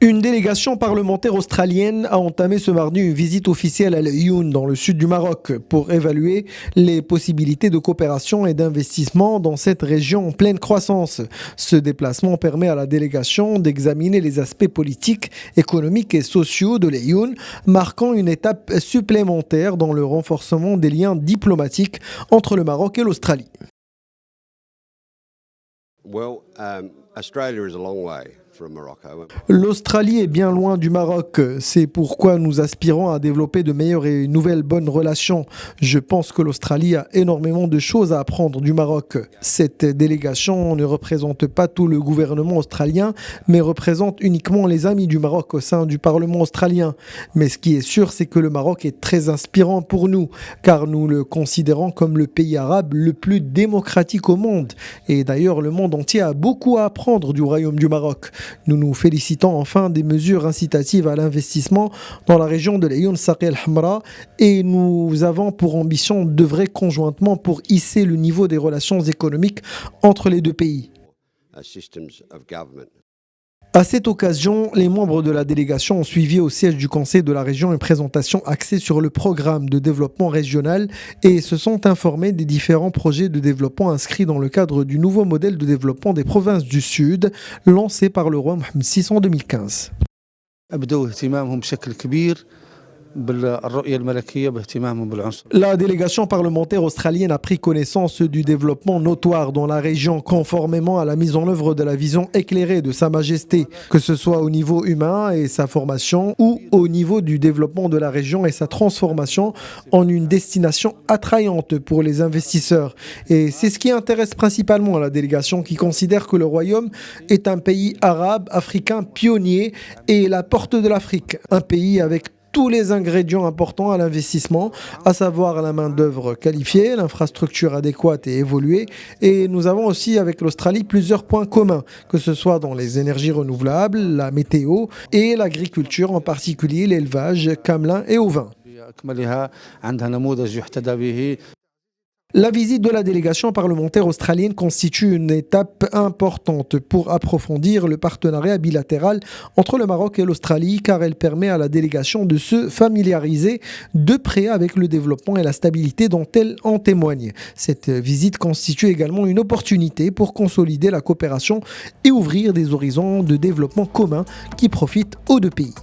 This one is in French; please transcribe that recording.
Une délégation parlementaire australienne a entamé ce mardi une visite officielle à Laayoune, dans le sud du Maroc, pour évaluer les possibilités de coopération et d'investissement dans cette région en pleine croissance. Ce déplacement permet à la délégation d'examiner les aspects politiques, économiques et sociaux de Laayoune, marquant une étape supplémentaire dans le renforcement des liens diplomatiques entre le Maroc et l'Australie. Australia is a long way from Morocco. L'Australie est bien loin du Maroc, c'est pourquoi nous aspirons à développer de meilleures et nouvelles bonnes relations. Je pense que l'Australie a énormément de choses à apprendre du Maroc. Cette délégation ne représente pas tout le gouvernement australien, mais représente uniquement les amis du Maroc au sein du Parlement australien. Mais ce qui est sûr, c'est que le Maroc est très inspirant pour nous, car nous le considérons comme le pays arabe le plus démocratique au monde. Et d'ailleurs, le monde entier a beaucoup à apprendre du royaume du Maroc. Nous nous félicitons enfin des mesures incitatives à l'investissement dans la région de Laayoune Saqiya El Hamra et nous avons pour ambition d'œuvrer conjointement pour hisser le niveau des relations économiques entre les deux pays. À cette occasion, les membres de la délégation ont suivi au siège du Conseil de la région une présentation axée sur le programme de développement régional et se sont informés des différents projets de développement inscrits dans le cadre du nouveau modèle de développement des provinces du Sud lancé par le roi Mohamed VI en 2015. La délégation parlementaire australienne a pris connaissance du développement notoire dans la région conformément à la mise en œuvre de la vision éclairée de Sa Majesté, que ce soit au niveau humain et sa formation ou au niveau du développement de la région et sa transformation en une destination attrayante pour les investisseurs. Et c'est ce qui intéresse principalement la délégation qui considère que le Royaume est un pays arabe, africain pionnier et la porte de l'Afrique, un pays avec tous les ingrédients importants à l'investissement, à savoir la main-d'œuvre qualifiée, l'infrastructure adéquate et évoluée. Et nous avons aussi avec l'Australie plusieurs points communs, que ce soit dans les énergies renouvelables, la météo et l'agriculture, en particulier l'élevage, camelin et ovin. La visite de la délégation parlementaire australienne constitue une étape importante pour approfondir le partenariat bilatéral entre le Maroc et l'Australie car elle permet à la délégation de se familiariser de près avec le développement et la stabilité dont elle en témoigne. Cette visite constitue également une opportunité pour consolider la coopération et ouvrir des horizons de développement communs qui profitent aux deux pays.